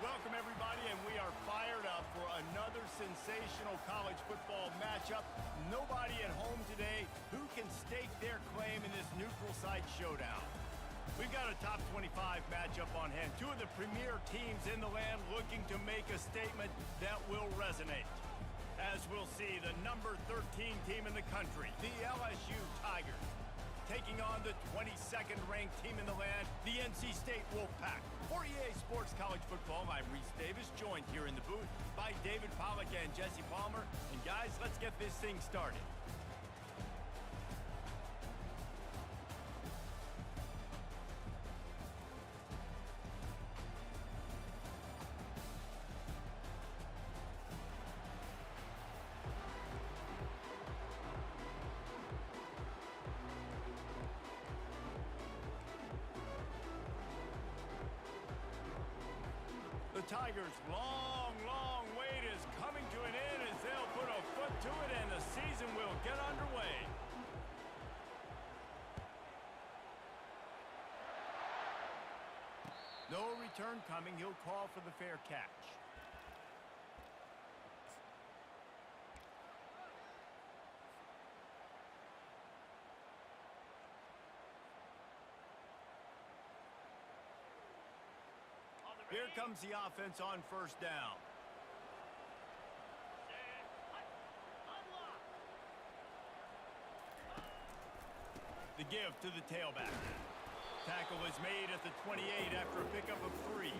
Welcome, everybody, and we are fired up for another sensational college football matchup. Nobody at home today who can stake their claim in this neutral site showdown. We've got a top 25 matchup on hand. Two of the premier teams in the land looking to make a statement that will resonate. As we'll see, the number 13 team in the country, the LSU Tigers, taking on the 22nd ranked team in the land, the NC State Wolfpack. For EA Sports College Football, I'm Reese Davis, joined here in the booth by David Pollack and Jesse Palmer. And guys, let's get this thing started. The Tigers' long wait is coming to an end as they'll put a foot to it and the season will get underway. No return coming. He'll call for the fair catch. Here comes the offense on first down. The give to the tailback. Tackle is made at the 28 after a pickup of 3.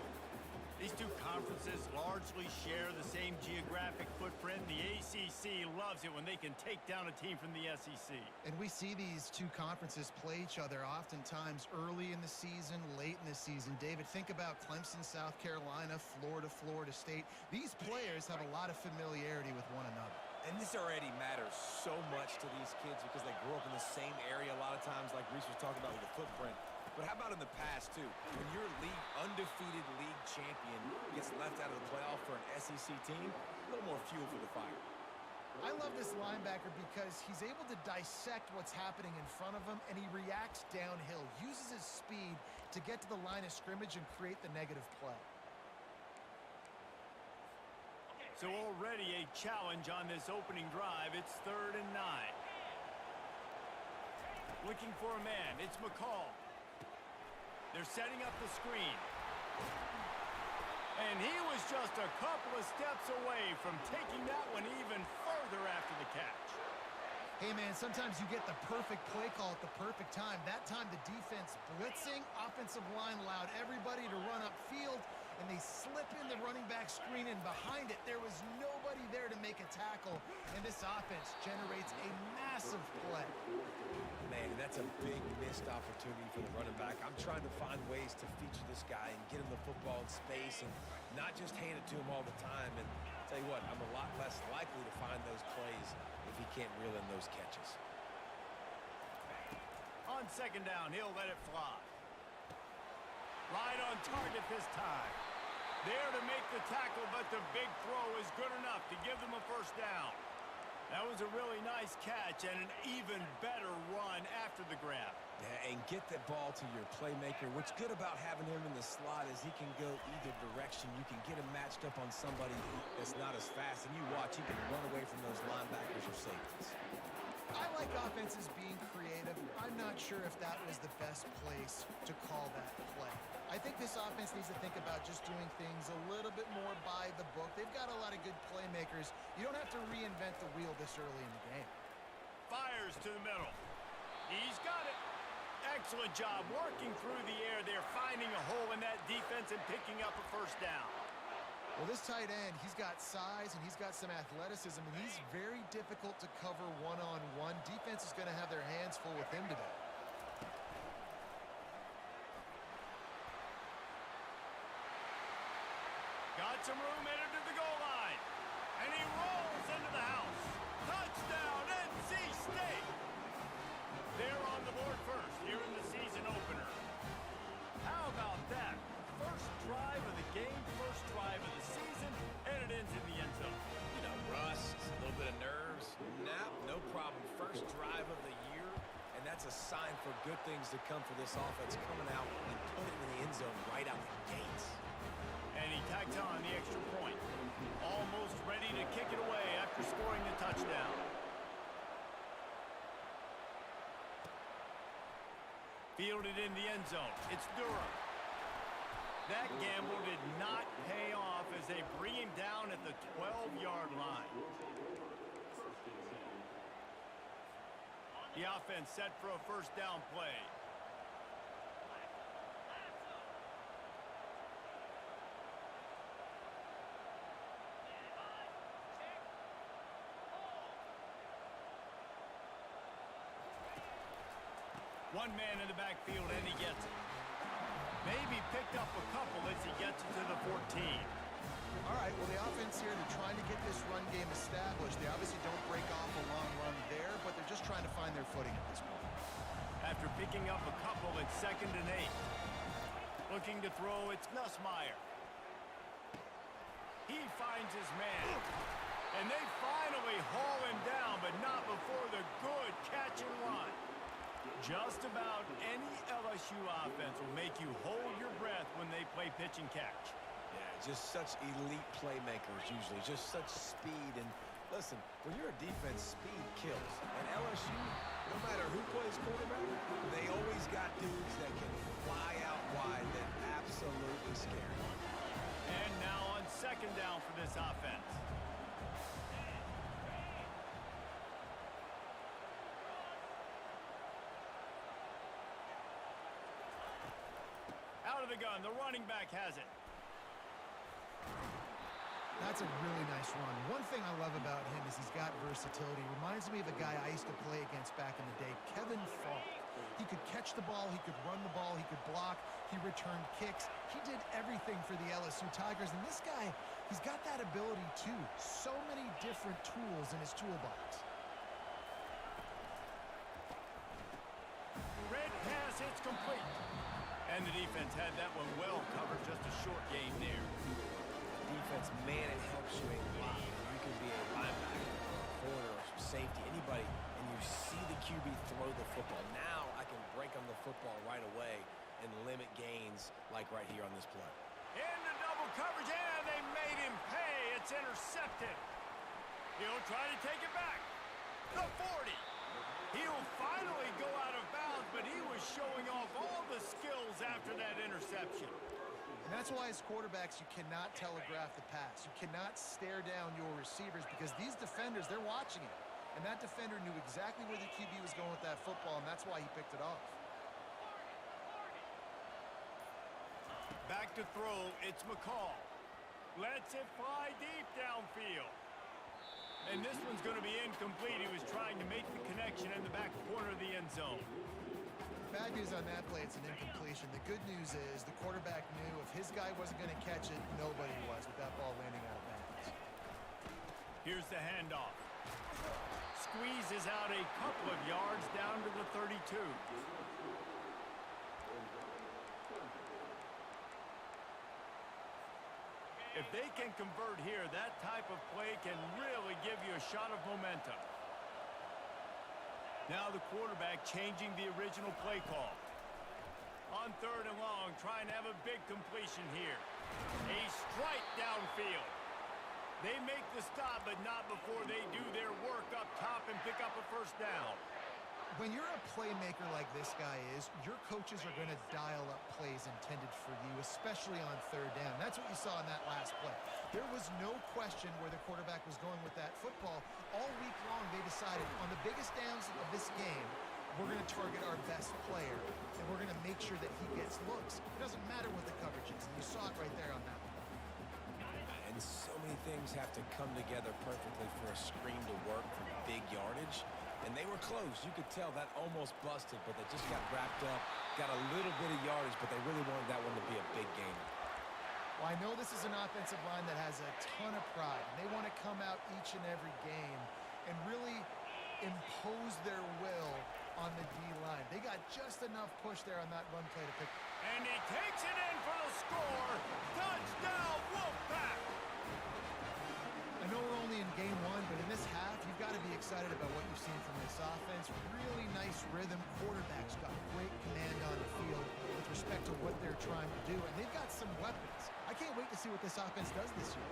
These two conferences largely share the same geographic footprint. The ACC loves it when they can take down a team from the SEC. And we see these two conferences play each other oftentimes early in the season, late in the season. David, think about Clemson, South Carolina, Florida, Florida State. These players have a lot of familiarity with one another. And this already matters so much to these kids because they grew up in the same area a lot of times, like Reese was talking about with the footprint. But how about in the past, too? When your undefeated league champion gets left out of the playoff for an SEC team, a little more fuel for the fire. I love this linebacker because he's able to dissect what's happening in front of him, and he reacts downhill, uses his speed to get to the line of scrimmage and create the negative play. So already a challenge on this opening drive. It's 3rd and 9. Looking for a man. It's McCall. They're setting up the screen. And he was just a couple of steps away from taking that one even further after the catch. Hey, man, sometimes you get the perfect play call at the perfect time. That time the defense blitzing, offensive line allowed everybody to run upfield, and they slip in the running back screen, and behind it, there was nobody there to make a tackle, and this offense generates a massive play. Man, that's a big missed opportunity for the running back. I'm trying to find ways to feature this guy and get him the football in space and not just hand it to him all the time. And I'll tell you what, I'm a lot less likely to find those plays if he can't reel in those catches. On 2nd down, he'll let it fly. Right on target this time. There to make the tackle, but the big throw is good enough to give them a first down. That was a really nice catch and an even better run after the grab. Yeah, and get the ball to your playmaker. What's good about having him in the slot is he can go either direction. You can get him matched up on somebody that's not as fast, and you watch, he can run away from those linebackers or safeties. I like offenses being creative. I'm not sure if that was the best place to call that play. I think this offense needs to think about just doing things a little bit more by the book. They've got a lot of good playmakers. You don't have to reinvent the wheel this early in the game. Fires to the middle. He's got it. Excellent job working through the air there, finding a hole in that defense and picking up a first down. Well, this tight end, he's got size and he's got some athleticism, and he's very difficult to cover one-on-one. Defense is going to have their hands full with him today. Got some room headed to the goal line. And he rolls into the house. Touchdown, NC State! They're on the board first here in the season opener. How about that? First drive of the game, first drive of the season, and it ends in the end zone. You know, rust, a little bit of nerves. Nah, no problem. First drive of the year, and that's a sign for good things to come for this offense coming out and putting it in the end zone right out the gates. And he tags Fielded in the end zone. It's Durham. That gamble did not pay off as they bring him down at the 12-yard line. The offense set for a first down play. One man in the backfield, and he gets it. Maybe picked up a couple as he gets it to the 14. All right, well, the offense here, they're trying to get this run game established. They obviously don't break off a long run there, but they're just trying to find their footing at this point. After picking up a couple, it's 2nd and 8. Looking to throw, it's Nussmeier. He finds his man. And they finally haul him down, but not before the good catch and run. Just about any LSU offense will make you hold your breath when they play pitch and catch. Yeah, just such elite playmakers usually, just such speed. And listen, when you're a defense, speed kills. And LSU, no matter who plays quarterback, they always got dudes that can fly out wide that absolutely scare. And now on 2nd down for this offense. Out of the gun, the running back has it. That's a really nice run. One thing I love about him is he's got versatility. Reminds me of a guy I used to play against back in the day, Kevin Falk. He could catch the ball, he could run the ball, he could block, he returned kicks. He did everything for the LSU Tigers, and this guy, he's got that ability too. So many different tools in his toolbox. Red pass, it's complete. And the defense had that one well covered, just a short game there. Defense, man, it helps you a lot. You can be a linebacker, or a corner, or safety, anybody, and you see the QB throw the football. Now I can break on the football right away and limit gains like right here on this play. Into double coverage, and they made him pay. It's intercepted. He'll try to take it back. The 40. He'll finally go out of bounds, but he was showing off all the skills after that interception. And that's why as quarterbacks, you cannot telegraph the pass. You cannot stare down your receivers because these defenders, they're watching it. And that defender knew exactly where the QB was going with that football, and that's why he picked it off. Back to throw, it's McCall. Lets it fly deep downfield. And this one's going to be incomplete. He was trying to make the connection in the back corner of the end zone. Bad news on that play, it's an incompletion. The good news is the quarterback knew if his guy wasn't going to catch it, nobody was with that ball landing out of bounds. Here's the handoff. Squeezes out a couple of yards down to the 32. If they can convert here, that type of play can really give you a shot of momentum. Now the quarterback changing the original play call. On 3rd and long, trying to have a big completion here. A strike downfield. They make the stop, but not before they do their work up top and pick up a first down. When you're a playmaker like this guy is, your coaches are going to dial up plays intended for you, especially on 3rd down. That's what you saw in that last play. There was no question where the quarterback was going with that football. All week long, they decided on the biggest downs of this game, we're going to target our best player, and we're going to make sure that he gets looks. It doesn't matter what the coverage is, and you saw it right there on that one. And so many things have to come together perfectly for a screen to work for big yardage. And they were close. You could tell that almost busted, but they just got wrapped up, got a little bit of yardage, but they really wanted that one to be a big game. Well, I know this is an offensive line that has a ton of pride, and they want to come out each and every game and really impose their will on the D-line. They got just enough push there on that run play to pick. And he takes it in for the score. Touchdown, Wolfpack! I know we're only in game 1, but in this half, you've got to be excited about what you've seen from this offense. Really nice rhythm. Quarterback's got great command on the field with respect to what they're trying to do, and they've got some weapons. I can't wait to see what this offense does this year.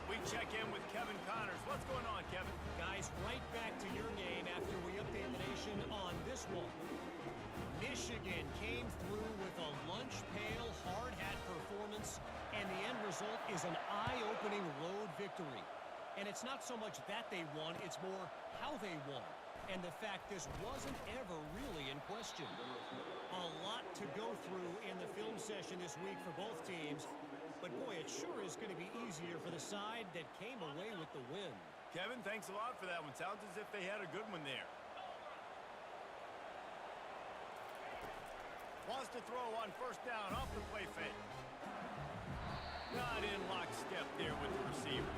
We check in with Kevin Connors. What's going on, Kevin? Guys, right back to your game after we update the nation on this one. Michigan came through with a lunch pail, hard hat performance, and the end result is an eye-opening road victory. And it's not so much that they won, it's more how they won. And the fact this wasn't ever really in question. A lot to go through in the film session this week for both teams. But boy, it sure is going to be easier for the side that came away with the win. Kevin, thanks a lot for that one. Sounds as if they had a good one there. Wants to throw on first down off the play fake. Not in lockstep there with the receiver.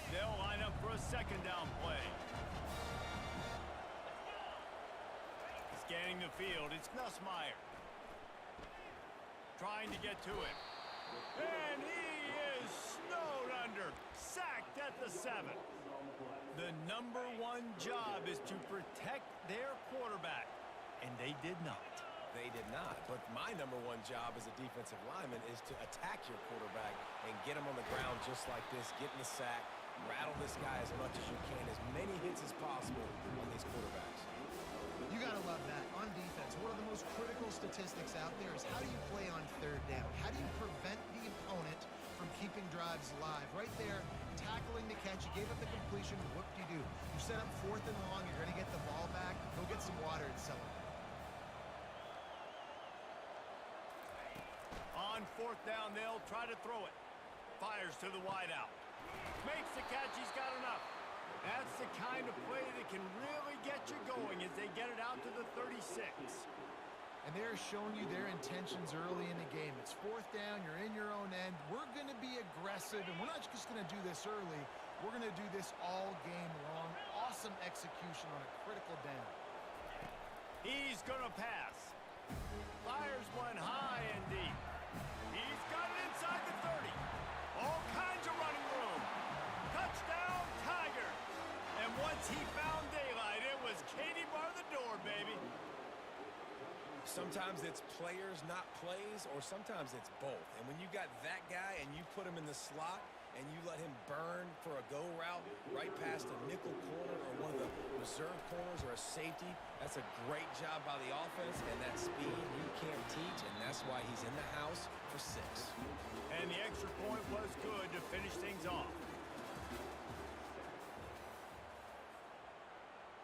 They'll line up for a second down play. Scanning the field, it's Nussmeier. Trying to get to it. And he is snowed under. Sacked at the 7. The #1 job is to protect their quarterback. And they did not. They did not. But my #1 job as a defensive lineman is to attack your quarterback and get him on the ground just like this, get in the sack, rattle this guy as much as you can, as many hits as possible on these quarterbacks. You got to love that. On defense, one of the most critical statistics out there is how do you play on third down? How do you prevent the opponent from keeping drives alive? Right there, tackling the catch. You gave up the completion. Whoop-de-doo. You set up 4th and long. You're going to get the ball back. Go get some water and celebrate. On 4th down, they'll try to throw it. Fires to the wideout. Makes the catch. He's got enough. That's the kind of play that can really get you going as they get it out to the 36. And they're showing you their intentions early in the game. It's 4th down. You're in your own end. We're going to be aggressive, and we're not just going to do this early. We're going to do this all game long. Awesome execution on a critical down. He's going to pass. Fires one high and deep. He's got it inside the 30. All kinds of running room. Touchdown, Tigers. And once he found daylight, it was Katie bar the door, baby. Sometimes it's players, not plays, or sometimes it's both. And when you got that guy and you put him in the slot and you let him burn for a go route right past a nickel corner or one of the reserve corners or a safety, that's a great job by the offense, and that speed you can't teach, and that's why he's in the house for 6. And the extra point was good to finish things off.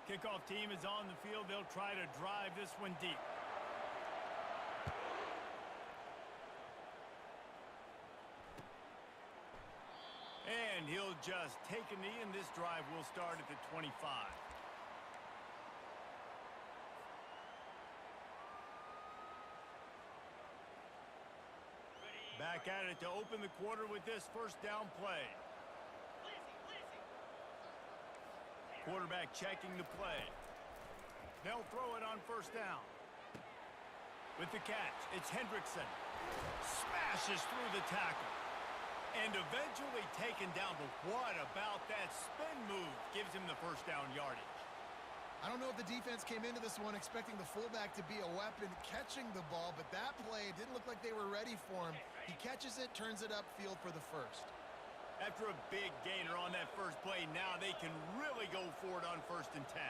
Kickoff team is on the field. They'll try to drive this one deep. And he'll just take a knee, and this drive will start at the 25. Back at it to open the quarter with this first down play. Quarterback checking the play. They'll throw it on first down. With the catch, it's Hendrickson. Smashes through the tackle. And eventually taken down. But what about that spin move gives him the first down yardage? I don't know if the defense came into this one expecting the fullback to be a weapon catching the ball, but that play didn't look like they were ready for him. He catches it, turns it upfield for the first. After a big gainer on that first play, now they can really go for it on 1st and 10.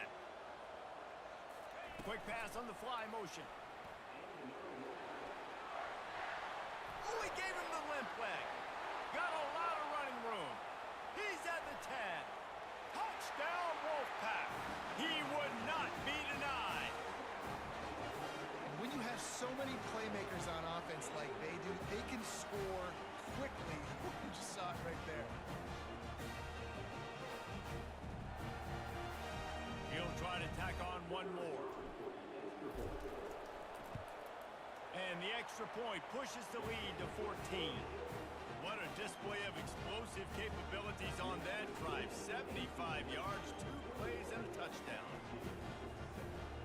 Quick pass on the fly motion. Oh, he gave him the limp leg. Got a lot of running room. He's at the 10. Touchdown, Wolfpack. He would not be denied. And when you have so many playmakers on offense like they do, they can score quickly. You just saw it right there. He'll try to tack on one more. And the extra point pushes the lead to 14. What a display of explosive capabilities on that drive. 75 yards, 2 plays, and a touchdown.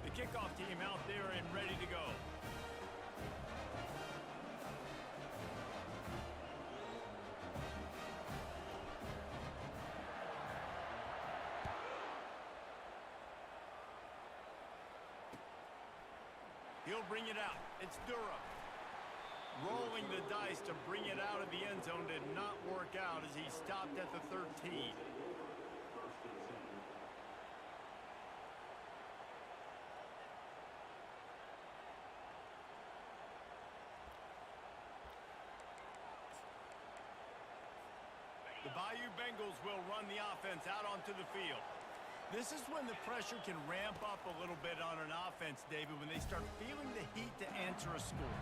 The kickoff team out there and ready to go. He'll bring it out. It's Durham. Rolling the dice to bring it out of the end zone did not work out as he stopped at the 13. The Bayou Bengals will run the offense out onto the field. This is when the pressure can ramp up a little bit on an offense, David, when they start feeling the heat to answer a score.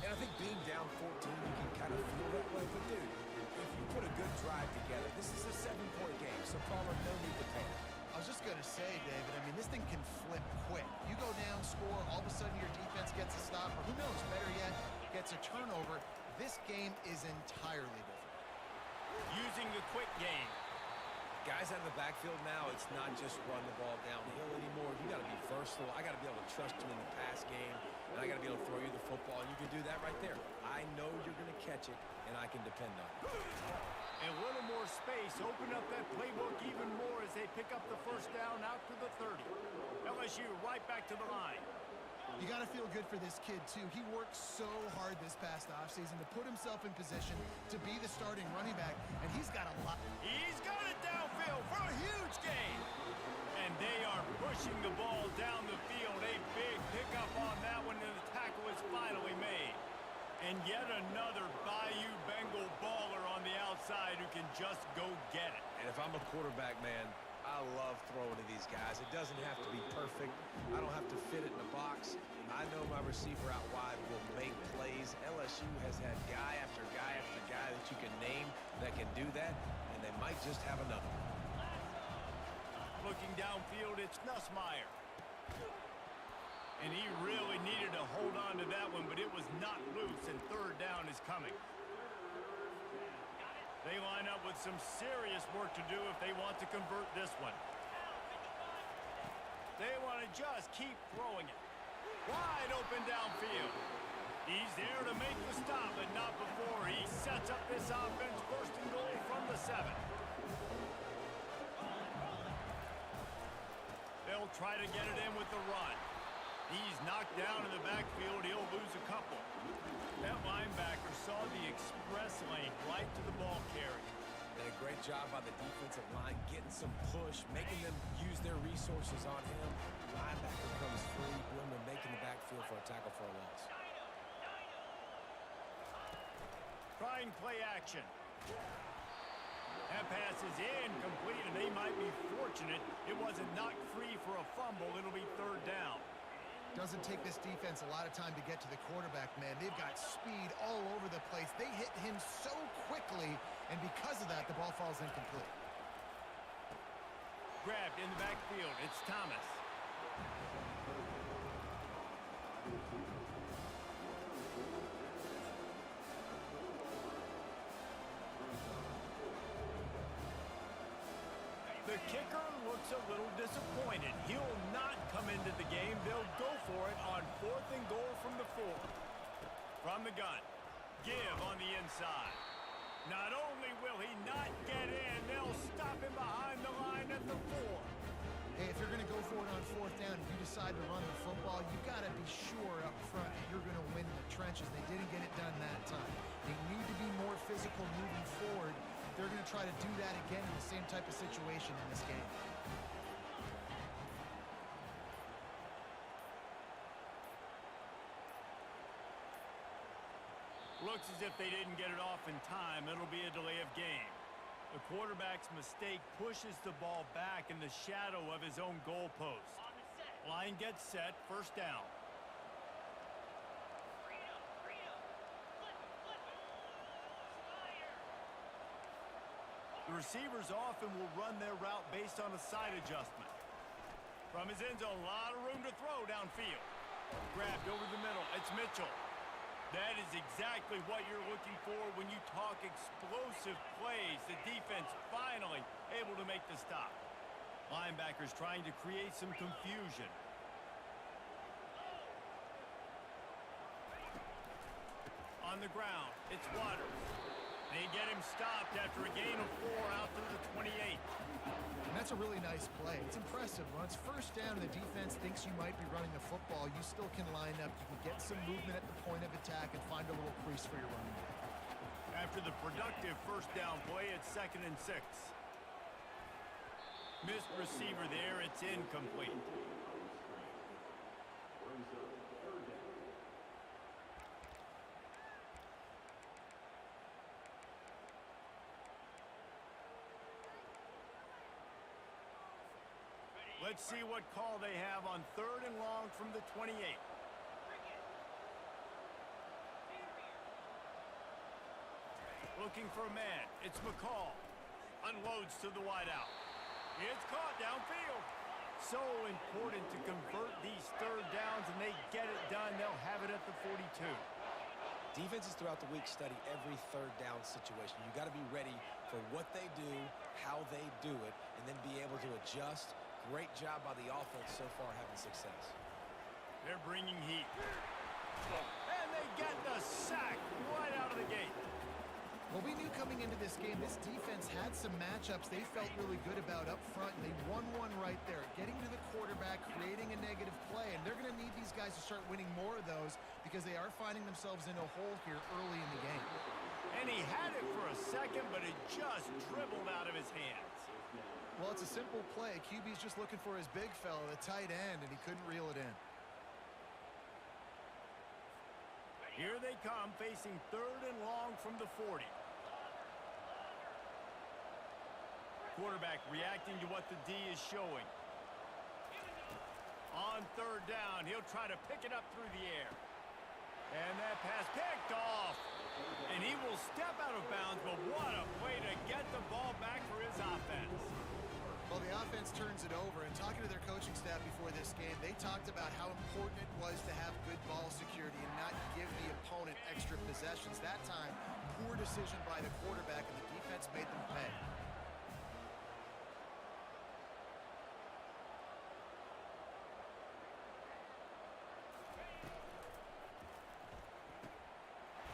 And I think being down 14, you can kind of feel that way. But, dude, if you put a good drive together, this is a 7-point game, so Palmer, no need to panic. I was just going to say, David, I mean, this thing can flip quick. You go down, score, all of a sudden your defense gets a stop, or who knows, better yet, gets a turnover. This game is entirely different. Using the quick game. Guys out of the backfield now, it's not just run the ball downhill anymore. You got to be versatile. I got to be able to trust you in the pass game, and I got to be able to throw you the football, and you can do that right there. I know you're going to catch it, and I can depend on it. A little more space, open up that playbook even more as they pick up the first down out to the 30. LSU right back to the line. You got to feel good for this kid, too. He worked so hard this past offseason to put himself in position to be the starting running back, and he's got a lot. He's got it downfield for a huge gain. And they are pushing the ball down the field. A big pickup on that one, and the tackle is finally made. And yet another Bayou Bengal baller on the outside who can just go get it. And if I'm a quarterback, man, I love throwing to these guys. It doesn't have to be perfect. I don't have to fit it in a box. I know my receiver out wide will make plays. LSU has had guy after guy after guy that you can name that can do that, and they might just have another. Looking downfield, it's Nussmeier. And he really needed to hold on to that one, but it was not loose, and third down is coming. They line up with some serious work to do if they want to convert this one. They want to just keep throwing it. Wide open downfield. He's there to make the stop, but not before he sets up this offense first and goal from the 7. They'll try to get it in with the run. He's knocked down in the backfield. He'll lose a couple. That linebacker saw the express lane right to the ball carrier. Did a great job by the defensive line, getting some push, making them use their resources on him. Linebacker comes free, boom, and making the backfield for a tackle for a loss. Trying play action. That pass is incomplete, and they might be fortunate it wasn't knocked free for a fumble. It'll be third down. Doesn't take this defense a lot of time to get to the quarterback, man. They've got speed all over the place. They hit him so quickly, and because of that, the ball falls incomplete. Grabbed in the backfield. It's Thomas. The kicker looks a little disappointed. He'll not come into the game. They'll go for it on 4th and goal from the 4. From the gun. Give on the inside. Not only will he not get in, they'll stop him behind the line at the 4. Hey, if you're going to go for it on 4th down and you decide to run the football, you've got to be sure up front that you're going to win in the trenches. They didn't get it done that time. They need to be more physical moving forward. They're going to try to do that again in the same type of situation in this game. Looks as if they didn't get it off in time. It'll be a delay of game. The quarterback's mistake pushes the ball back in the shadow of his own goalpost. Line gets set, first down. The receivers often will run their route based on a side adjustment. From his end zone, a lot of room to throw downfield. Grabbed over the middle. It's Mitchell. That is exactly what you're looking for when you talk explosive plays. The defense finally able to make the stop. Linebackers trying to create some confusion. On the ground, it's Waters. They get him stopped after a gain of 4 out through the 28. And that's a really nice play. It's impressive. When it's first down and the defense thinks you might be running the football, you still can line up. You can get some movement at the point of attack and find a little crease for your running back. After the productive first down play, it's 2nd and 6. Missed receiver there. It's incomplete. Let's see what call they have on 3rd and long from the 28. Looking for a man. It's McCall. Unloads to the wideout. It's caught downfield. So important to convert these 3rd downs, and they get it done. They'll have it at the 42. Defenses throughout the week study every 3rd down situation. You got to be ready for what they do, how they do it, and then be able to adjust. Great job by the offense so far having success. They're bringing heat. And they get the sack right out of the gate. Well, we knew coming into this game, this defense had some matchups they felt really good about up front, and they won one right there, getting to the quarterback, creating a negative play, and they're going to need these guys to start winning more of those because they are finding themselves in a hole here early in the game. And he had it for a second, but it just dribbled out of his hands. Well, it's a simple play. QB's just looking for his big fella, the tight end, and he couldn't reel it in. Here they come, facing 3rd and long from the 40. Quarterback reacting to what the D is showing. On 3rd down, he'll try to pick it up through the air. And that pass picked off. And he will step out of bounds, but what a way to get the ball back for his offense. Well, the offense turns it over, and talking to their coaching staff before this game, they talked about how important it was to have good ball security and not give the opponent extra possessions. That time, poor decision by the quarterback, and the defense made them pay.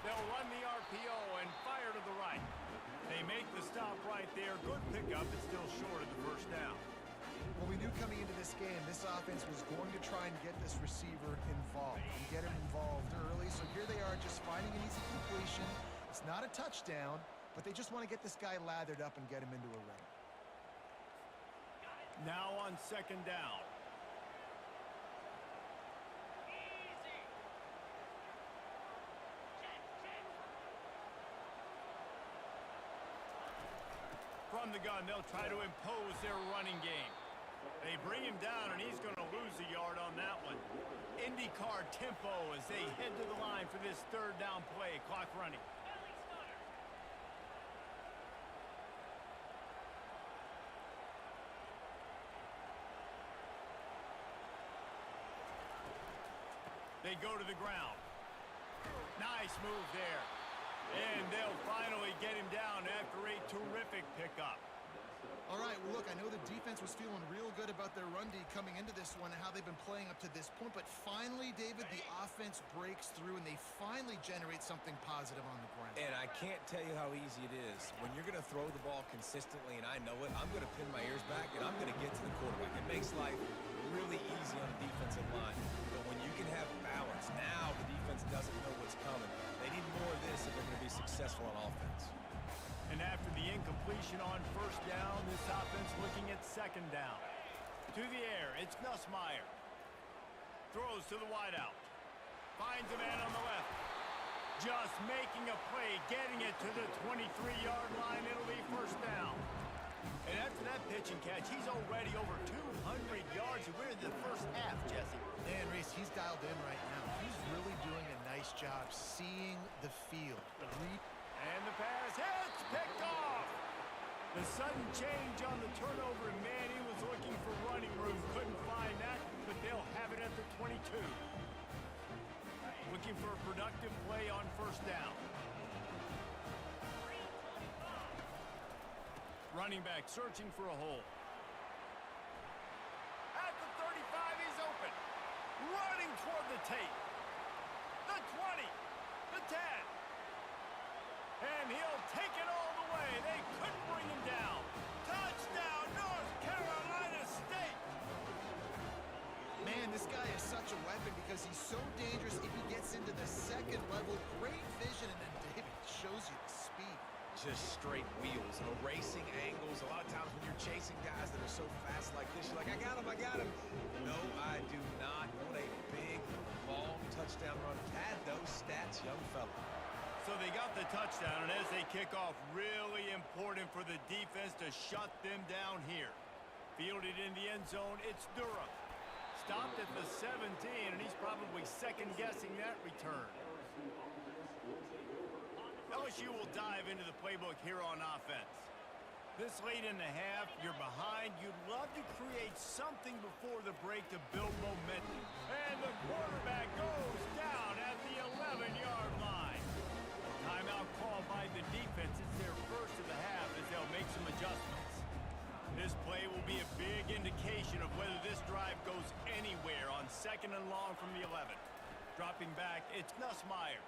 They'll run the RPO and fire to the right. They make the stop right there. Good pickup, but still short of the first down. Well, we knew coming into this game, this offense was going to try and get this receiver involved and get him involved early. So here they are just finding an easy completion. It's not a touchdown, but they just want to get this guy lathered up and get him into a run. Now on 2nd down. From the gun, they'll try to impose their running game. They bring him down, and he's going to lose a yard on that one. IndyCar tempo as they head to the line for this 3rd down play. Clock running. They go to the ground. Nice move there. And they'll finally get him down after a terrific pickup. All right, well, look, I know the defense was feeling real good about their run D coming into this one and how they've been playing up to this point, but finally, David, the offense breaks through and they finally generate something positive on the ground. And I can't tell you how easy it is. When you're going to throw the ball consistently, and I know it, I'm going to pin my ears back, and I'm going to get to the quarterback. It makes life really easy on the defensive line. But when you can have balance, now the defense doesn't know what's coming. They need more of this if they're going to be successful on offense. And after the incompletion on 1st down, this offense looking at 2nd down. To the air, it's Nussmeier. Throws to the wideout. Finds a man on the left. Just making a play, getting it to the 23-yard line. It'll be 1st down. And after that pitch and catch, he's already over 200 yards. We're in the first half, Jesse. Dan Reese, he's dialed in right now. He's really doing a nice job seeing the field. And the pass hits, picked off. The sudden change on the turnover, and man, he was looking for running room. Couldn't find that, but they'll have it at the 22. Looking for a productive play on 1st down. Running back searching for a hole. At the 35, he's open. Running toward the tape. The 20. The 10. And he'll take it all the way. They couldn't bring him down. Touchdown, North Carolina State. Man, this guy is such a weapon because he's so dangerous if he gets into the second level. Great vision, and then David shows you the speed. Just straight wheels, erasing angles. A lot of times when you're chasing guys that are so fast like this, you're like, I got him, I got him. No, I do not. What a big, long touchdown run. Had those stats, young fella. So they got the touchdown, and as they kick off, really important for the defense to shut them down here. Fielded in the end zone, it's Durham. Stopped at the 17, and he's probably second-guessing that return. LSU will dive into the playbook here on offense. This late in the half, you're behind. You'd love to create something before the break to build momentum. And the quarterback goes down at the 11-yard line. Timeout called by the defense. It's their first of the half as they'll make some adjustments. This play will be a big indication of whether this drive goes anywhere on 2nd and long from the 11. Dropping back, it's Nussmeier.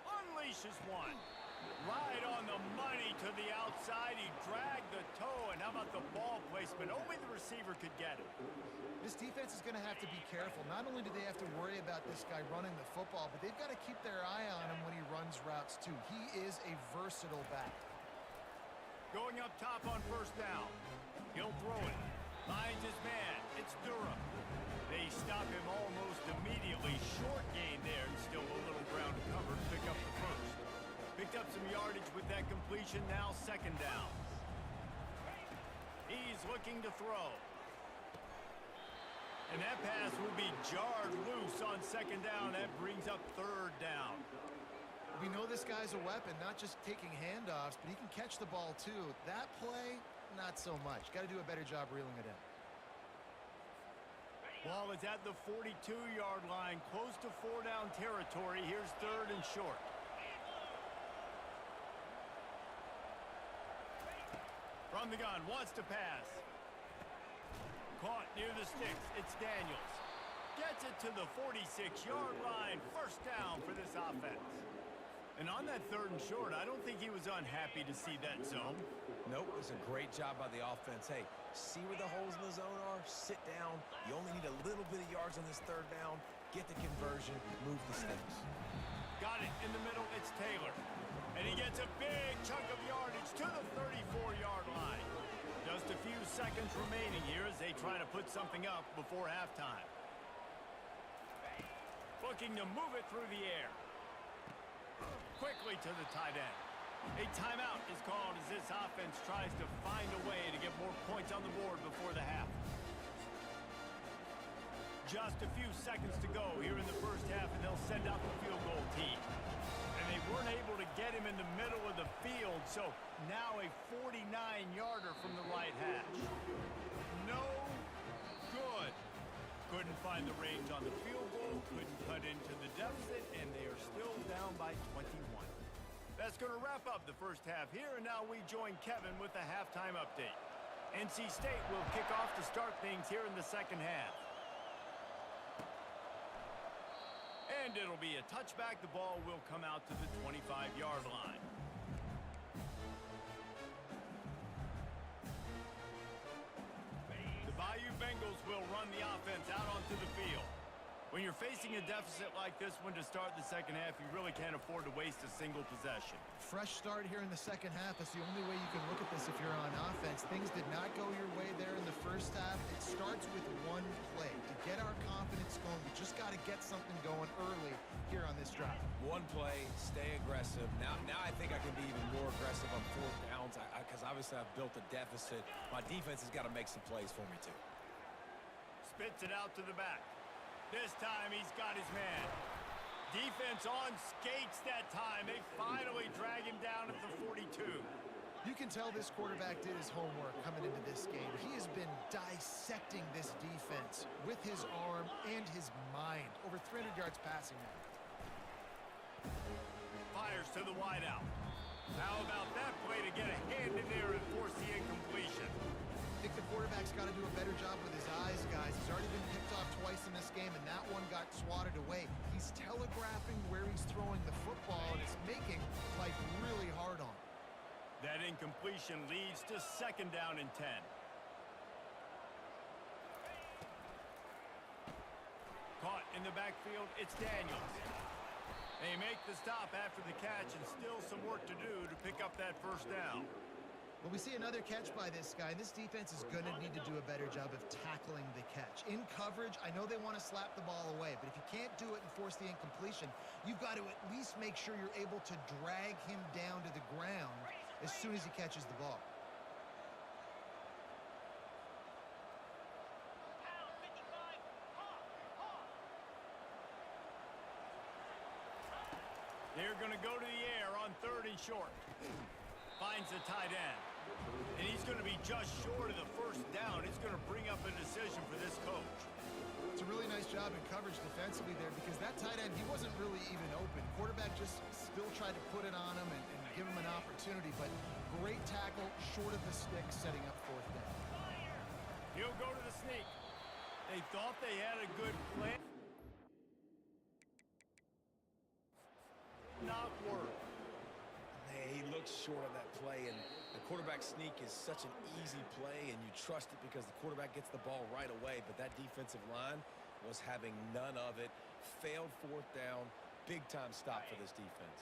Unleashes one. Right on the money to the outside. He dragged the toe, and how about the ball placement? Only the receiver could get it. This defense is going to have to be careful. Not only do they have to worry about this guy running the football, but they've got to keep their eye on him when he runs routes too. He is a versatile back. Going up top on 1st down. He'll throw it. Finds his man. It's Durham. They stop him almost immediately. Short gain there, and still a little ground to cover to pick up the first. Picked up some yardage with that completion. Now 2nd down. He's looking to throw. And that pass will be jarred loose on 2nd down. That brings up 3rd down. We know this guy's a weapon, not just taking handoffs, but he can catch the ball too. That play, not so much. Got to do a better job reeling it in. Ball is at the 42-yard line, close to 4-down territory. Here's 3rd and short. From the gun, wants to pass. Caught near the sticks. It's Daniels. Gets it to the 46-yard line. 1st down for this offense. And on that 3rd and short, I don't think he was unhappy to see that zone. Nope, it was a great job by the offense. Hey, see where the holes in the zone are? Sit down. You only need a little bit of yards on this 3rd down. Get the conversion. Move the sticks. Got it in the middle. It's Taylor. And he gets a big chunk of yardage to the 34-yard line. Just a few seconds remaining here as they try to put something up before halftime. Looking to move it through the air. Quickly to the tight end. A timeout is called as this offense tries to find a way to get more points on the board before the half. Just a few seconds to go here in the first half, and they'll send out the field goal team. And they weren't able to get him in the middle of the field, so now a 49-yarder from the right hash. No good. Couldn't find the range on the field goal, couldn't cut into the deficit, and they are still down by 21. That's going to wrap up the first half here, and now we join Kevin with the halftime update. NC State will kick off to start things here in the second half. And it'll be a touchback. The ball will come out to the 25-yard line. The Bayou Bengals will run the offense out onto the field. When you're facing a deficit like this one to start the second half, you really can't afford to waste a single possession. Fresh start here in the second half. That's the only way you can look at this if you're on offense. Things did not go your way there in the first half. It starts with one play. To get our confidence going, we just got to get something going early here on this drive. One play, stay aggressive. Now I think I can be even more aggressive on 4th downs because obviously I've built a deficit. My defense has got to make some plays for me too. Spits it out to the back. This time he's got his man. Defense on skates that time. They finally drag him down at the 42. You can tell this quarterback did his homework coming into this game. He has been dissecting this defense with his arm and his mind. Over 300 yards passing now. Fires to the wideout. How about that play to get a hand in there and force the incompletion? I think the quarterback's got to do a better job with his eyes, guys. He's already been picked off twice twice in this game, and that one got swatted away. He's telegraphing where he's throwing the football, and it's making life really hard on him. That incompletion leads to 2nd down and 10. Caught in the backfield, it's Daniels. They make the stop after the catch, and still some work to do to pick up that 1st down. Well, we see another catch by this guy. This defense is going to need to do a better job of tackling the catch. In coverage, I know they want to slap the ball away, but if you can't do it and force the incompletion, you've got to at least make sure you're able to drag him down to the ground as soon as he catches the ball. They're going to go to the air on 3rd and short. Finds the tight end. And he's going to be just short of the 1st down. It's going to bring up a decision for this coach. It's a really nice job in coverage defensively there, because that tight end, he wasn't really even open. Quarterback just still tried to put it on him and give him an opportunity, but great tackle short of the stick, setting up 4th down. He'll go to the sneak. They thought they had a good plan. Not work. He looks short on that play, and the quarterback sneak is such an easy play, and you trust it because the quarterback gets the ball right away, but that defensive line was having none of it. Failed 4th down. Big-time stop for this defense.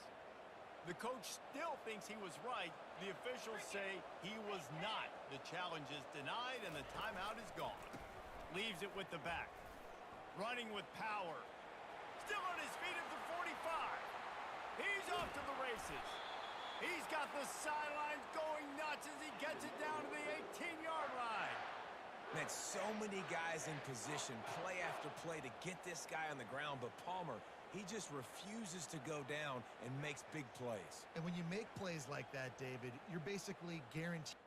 The coach still thinks he was right. The officials say he was not. The challenge is denied, and the timeout is gone. Leaves it with the back. Running with power. Still on his feet at the 45. He's off to the races. He's got the sidelines going nuts as he gets it down to the 18-yard line. Man, so many guys in position, play after play to get this guy on the ground, but Palmer, he just refuses to go down and makes big plays. And when you make plays like that, David, you're basically guaranteed